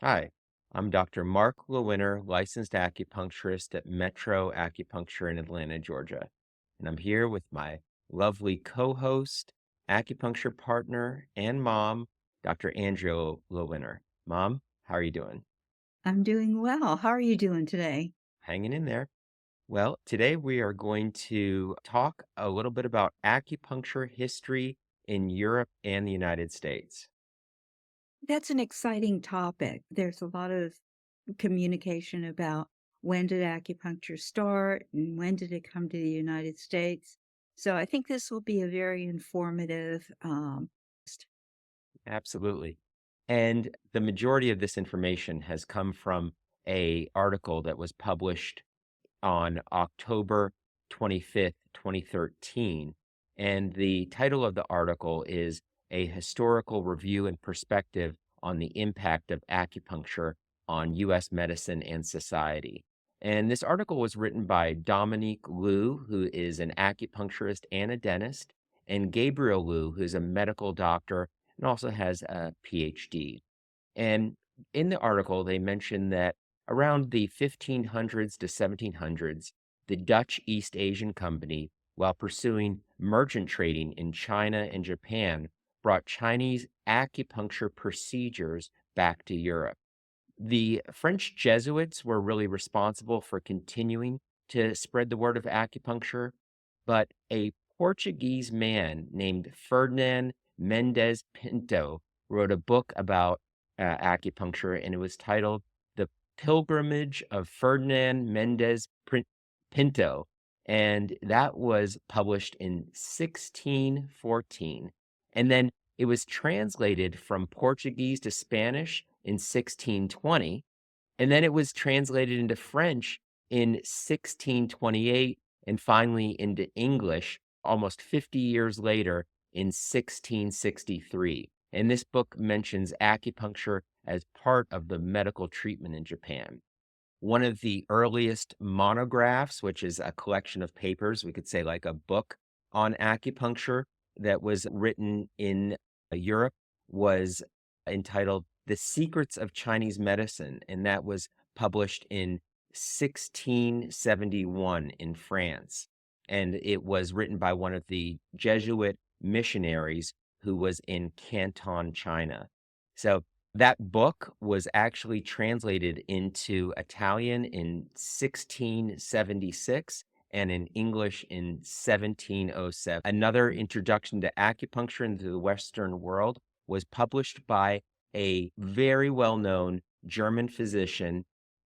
Hi, I'm Dr. Mark Lewinner, licensed acupuncturist at Metro Acupuncture in Atlanta, Georgia. And I'm here with my lovely co-host, acupuncture partner, and mom, Dr. Andrea Lewinner. Mom, how are you doing? I'm doing well. How are you doing today? Hanging in there. Well, today we are going to talk a little bit about acupuncture history in Europe and the United States. That's an exciting topic. There's a lot of communication about when did acupuncture start and when did it come to the United States. So I think this will be a very informative. Absolutely. And the majority of this information has come from a article that was published on October 25th, 2013. And the title of the article is A Historical Review and Perspective on the Impact of Acupuncture on U.S. Medicine and Society. And this article was written by Dominique Liu, who is an acupuncturist and a dentist, and Gabriel Liu, who's a medical doctor and also has a PhD. And in the article, they mentioned that around the 1500s to 1700s, the Dutch East Asian Company, while pursuing merchant trading in China and Japan, brought Chinese acupuncture procedures back to Europe. The French Jesuits were really responsible for continuing to spread the word of acupuncture, but a Portuguese man named Ferdinand Mendes Pinto wrote a book about acupuncture, and it was titled The Pilgrimage of Ferdinand Pinto. And that was published in 1614. And then it was translated from Portuguese to Spanish in 1620, and then it was translated into French in 1628, and finally into English almost 50 years later in 1663. And this book mentions acupuncture as part of the medical treatment in Japan. One of the earliest monographs, which is a collection of papers, we could say like a book on acupuncture that was written in Europe, was entitled The Secrets of Chinese Medicine, and that was published in 1671 in France. And it was written by one of the Jesuit missionaries who was in Canton, China. So that book was actually translated into Italian in 1676 and in English in 1707. Another introduction to acupuncture into the Western world was published by a very well-known German physician,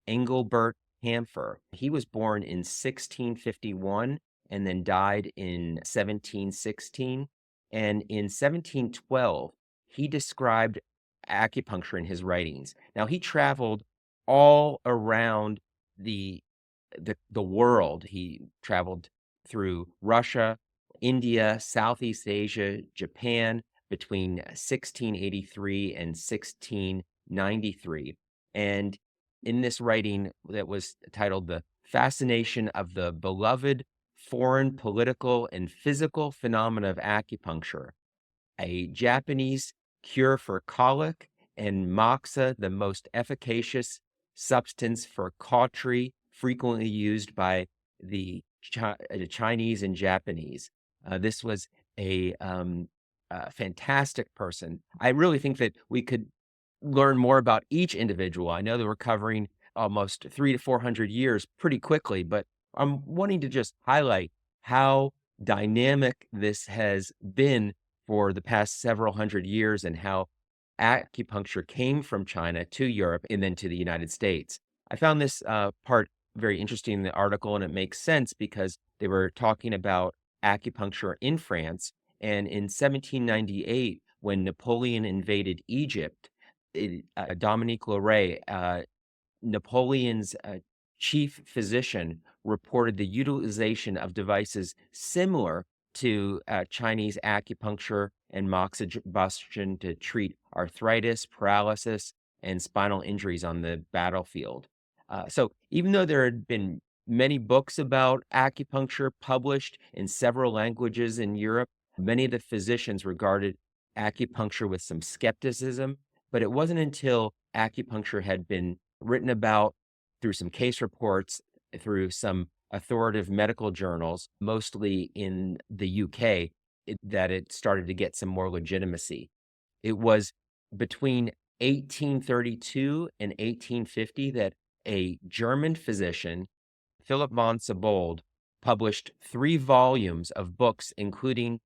Engelbert Hampfer. He was born in 1651 and then died in 1716. And in 1712, he described acupuncture in his writings. Now, he traveled all around the the world. He traveled through Russia, India, Southeast Asia, Japan between 1683 and 1693. And in this writing that was titled The Fascination of the Beloved Foreign Political and Physical Phenomena of Acupuncture, a Japanese cure for colic, and moxa, the most efficacious substance for cautery, frequently used by the Chinese and Japanese. This was a fantastic person. I really think that we could learn more about each individual. I know that we're covering almost 300 to 400 years pretty quickly, but I'm wanting to just highlight how dynamic this has been for the past several hundred years and how acupuncture came from China to Europe and then to the United States. I found this part very interesting in the article, and it makes sense because they were talking about acupuncture in France. And in 1798, when Napoleon invaded Egypt, Dominique Loret, Napoleon's chief physician, reported the utilization of devices similar to Chinese acupuncture and moxibustion to treat arthritis, paralysis, and spinal injuries on the battlefield. So even though there had been many books about acupuncture published in several languages in Europe, many of the physicians regarded acupuncture with some skepticism, but it wasn't until acupuncture had been written about through some case reports, through some authoritative medical journals, mostly in the UK, that it started to get some more legitimacy. It was between 1832 and 1850 that a German physician, Philip von Siebold, published 3 volumes of books, including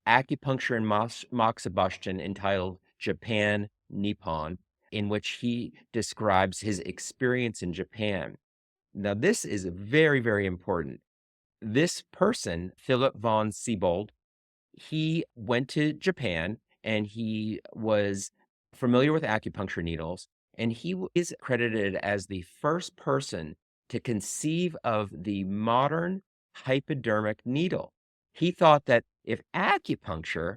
Acupuncture and Moxibustion, entitled Japan Nippon, in which he describes his experience in Japan. Now, this is very, very important. This person, Philip von Siebold, he went to Japan and he was familiar with acupuncture needles, and is credited as the first person to conceive of the modern hypodermic needle. He thought that if acupuncture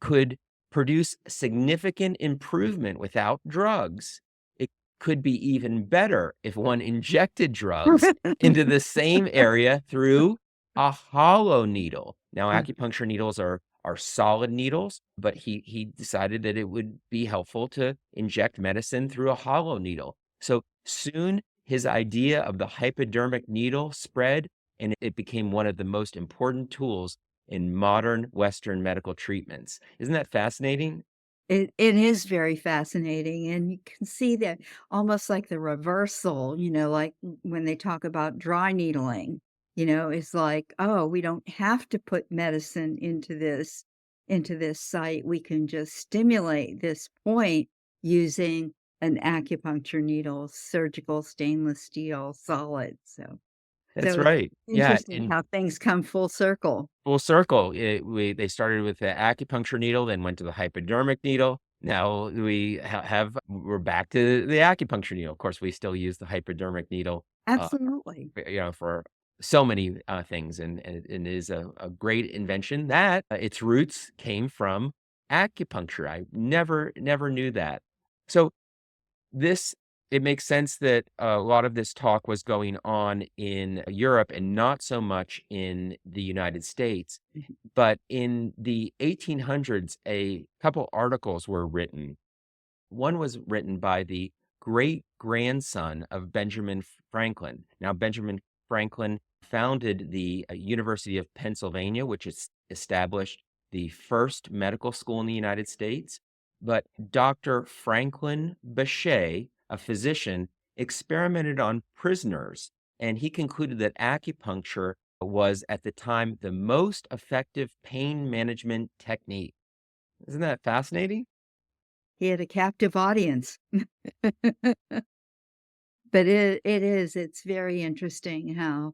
could produce significant improvement without drugs, it could be even better if one injected drugs into the same area through a hollow needle. Now, acupuncture needles are solid needles, but he decided that it would be helpful to inject medicine through a hollow needle. So soon his idea of the hypodermic needle spread, and it became one of the most important tools in modern Western medical treatments. Isn't that fascinating? It is very fascinating, and you can see that almost like the reversal, like when they talk about dry needling, it's like, "Oh, we don't have to put medicine into this site. We can just stimulate this point using an acupuncture needle, surgical stainless steel solid." So That's it's right. Yeah, interesting and how things come full circle. full circle. They started with the acupuncture needle, then went to the hypodermic needle. Now we're back to the acupuncture needle. Of course, we still use the hypodermic needle, uh, Absolutely. for so many things, and it is a great invention that its roots came from acupuncture. I never knew that. So this it makes sense that a lot of this talk was going on in Europe and not so much in the United States. But in the 1800s, a couple articles were written. One was written by the great grandson of Benjamin Franklin. Now, Benjamin Franklin founded the University of Pennsylvania, which is established the first medical school in the United States. But Dr. Franklin Bechet, a physician, experimented on prisoners, and he concluded that acupuncture was at the time the most effective pain management technique. Isn't that fascinating? He had a captive audience. But it's very interesting how,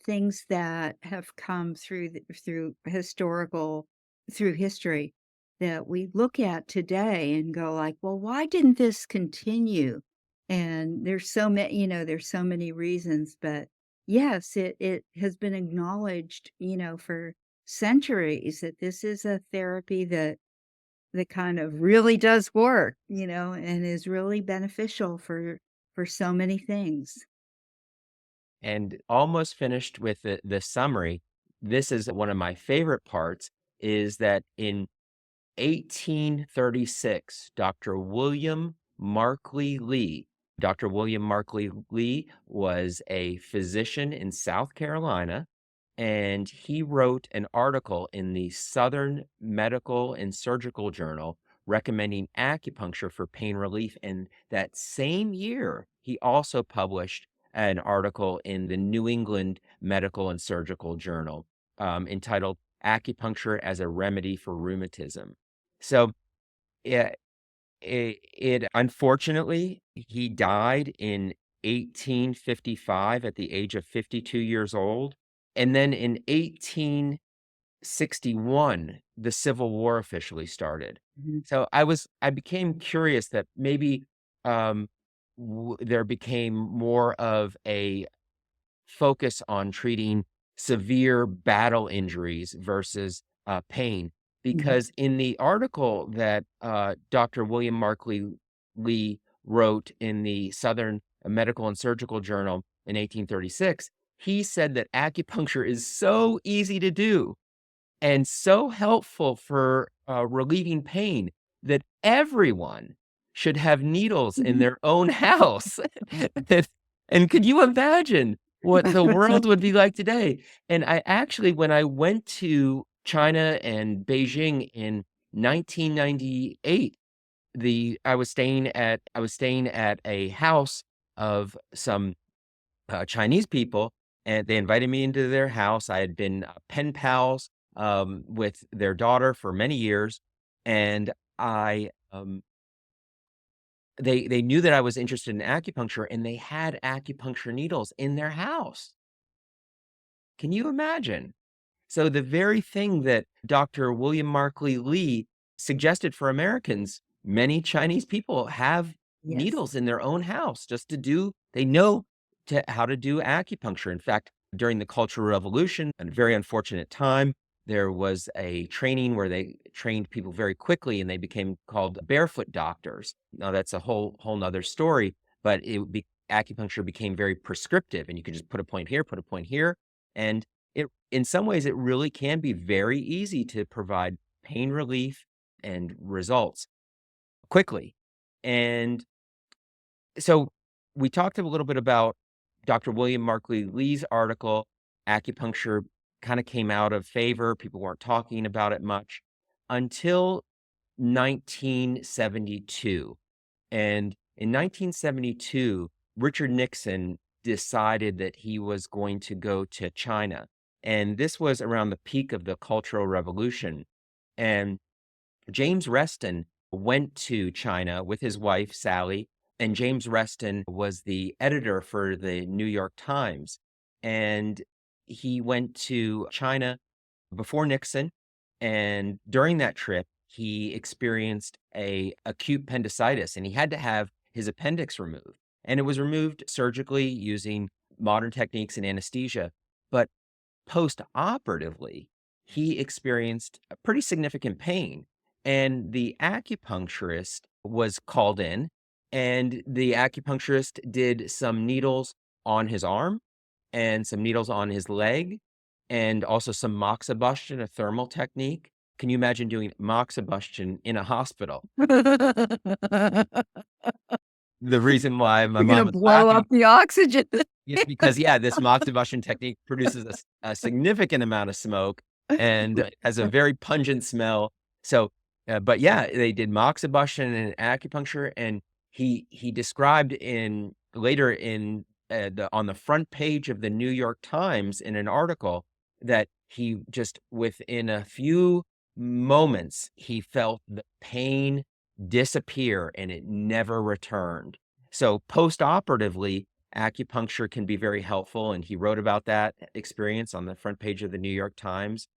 things that have come through history that we look at today and go like, "Well, why didn't this continue?" And there's so many reasons, but yes, it has been acknowledged, for centuries that this is a therapy that kind of really does work, and is really beneficial for so many things. And almost finished with the summary. This is one of my favorite parts, is that in 1836, Dr. William Markley Lee was a physician in South Carolina, and he wrote an article in the Southern Medical and Surgical Journal recommending acupuncture for pain relief. And that same year, he also published an article in the New England Medical and Surgical Journal, entitled Acupuncture as a Remedy for Rheumatism. So it unfortunately, he died in 1855 at the age of 52 years old, and then in 1861, the Civil War officially started. Mhm. So I became curious that maybe, um, there became more of a focus on treating severe battle injuries versus pain. Mhm. Because in the article that Dr. William Markley Lee wrote in the Southern Medical and Surgical Journal in 1836, he said that acupuncture is so easy to do and so helpful for relieving pain that everyone should have needles in their own house. And could you imagine what the world would be like today? And I actually, when I went to China and Beijing in 1998, I was staying at a house of some Chinese people, and they invited me into their house. I had been pen pals with their daughter for many years, and they knew that I was interested in acupuncture, and they had acupuncture needles in their house. Can you imagine? So the very thing that Dr. William Markley Lee suggested for Americans, many Chinese people have Yes. needles in their own house just to do, they know how to do acupuncture. In fact, during the Cultural Revolution, a very unfortunate time, there was a training where they trained people very quickly and they became called barefoot doctors. Now that's a whole nother story, but acupuncture became very prescriptive and you could just put a point here, put a point here. And in some ways, it really can be very easy to provide pain relief and results quickly. And so we talked a little bit about Dr. William Markley Lee's article. Acupuncture kind of came out of favor. People weren't talking about it much until 1972. And in 1972, Richard Nixon decided that he was going to go to China. And this was around the peak of the Cultural Revolution. And James Reston went to China with his wife, Sally, and James Reston was the editor for the New York Times. And he went to China before Nixon, and during that trip, he experienced a acute appendicitis, and he had to have his appendix removed. And it was removed surgically using modern techniques and anesthesia. But post-operatively, he experienced a pretty significant pain. And the acupuncturist was called in, and the acupuncturist did some needles on his arm and some needles on his leg and also some moxibustion, a thermal technique. Can you imagine doing moxibustion in a hospital? The reason why my You're gonna mom was blow laughing, up the oxygen. because yeah, this moxibustion technique produces a significant amount of smoke and has a very pungent smell. So, but yeah, they did moxibustion and acupuncture, and he described in later in on the front page of the New York Times in an article that he just within a few moments he felt the pain disappear and it never returned. So post-operatively, acupuncture can be very helpful, and he wrote about that experience on the front page of the New York Times,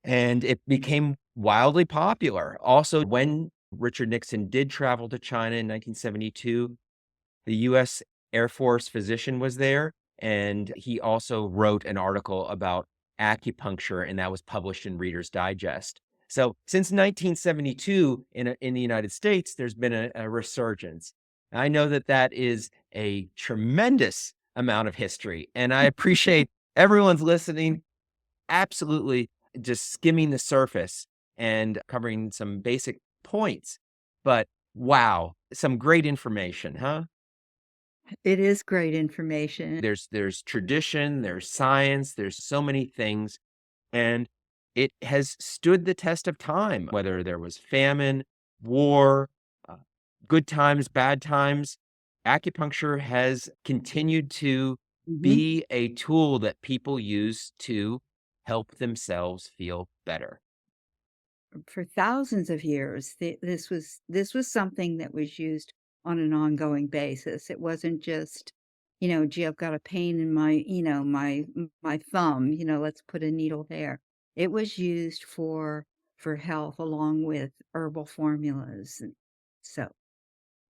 and it became wildly popular. Also, when Richard Nixon did travel to China in 1972, the US Air Force physician was there, and he also wrote an article about acupuncture, and that was published in Reader's Digest. So since 1972 in the United States, there's been a resurgence. I know that that is a tremendous amount of history, and I appreciate everyone's listening, absolutely just skimming the surface and covering some basic points. But wow, some great information, huh? It is great information. There's tradition, there's science, there's so many things, and it has stood the test of time, whether there was famine, war, uh, good times, bad times. Acupuncture has continued to Mhm. be a tool that people use to help themselves feel better. For thousands of years, this was something that was used on an ongoing basis. It wasn't just, "Gee, I've got a pain in my thumb, let's put a needle there." It was used for health along with herbal formulas, and so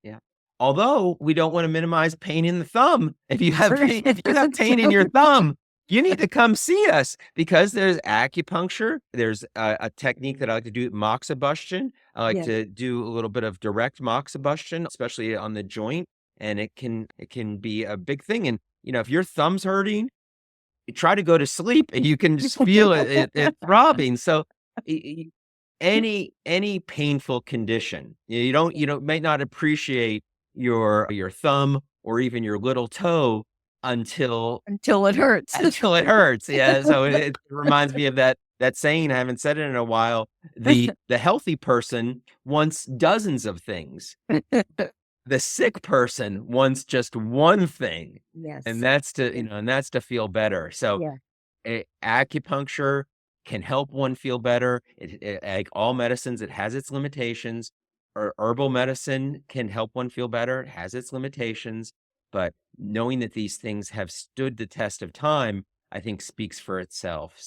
Yeah. Although we don't wanna minimize pain in the thumb. If you have That's pain in your thumb, you need to come see us because there's acupuncture. There's a technique that I like to do, moxibustion. I like yeah. to do a little bit of direct moxibustion, especially on the joint, and it can be a big thing. And, if your thumb's hurting, you try to go to sleep and you can just feel it throbbing. So any painful condition. You may not appreciate your thumb or even your little toe until Until it hurts. until it hurts. Yeah, so it reminds me of that saying, I haven't said it in a while. The healthy person wants dozens of things. The sick person wants just one thing, and Yes. that's to, Yeah. and that's to feel better. So Yeah. acupuncture can help one feel better. Like all medicines, it has its limitations. Or herbal medicine can help one feel better. It has its limitations, but knowing that these things have stood the test of time, I think speaks for itself.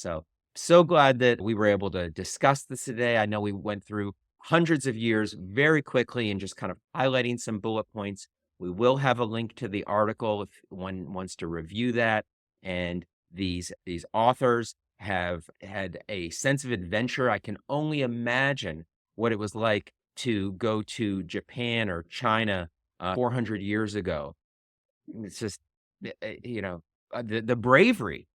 So glad that we were able to discuss this today. I know we went through hundreds of years very quickly and just kind of highlighting some bullet points. We will have a link to the article if one wants to review that. And these authors have had a sense of adventure. I can only imagine what it was like to go to Japan or China 400 years ago. It's just, the bravery,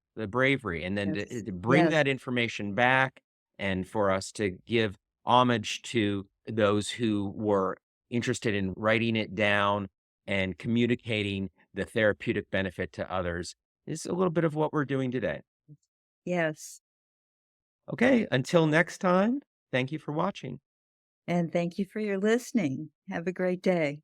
and then Yes. to bring Yes. that information back, and for us to give homage to those who were interested in writing it down and communicating the therapeutic benefit to others is a little bit of what we're doing today. Yes. Okay, until next time, thank you for watching. And thank you for your listening. Have a great day.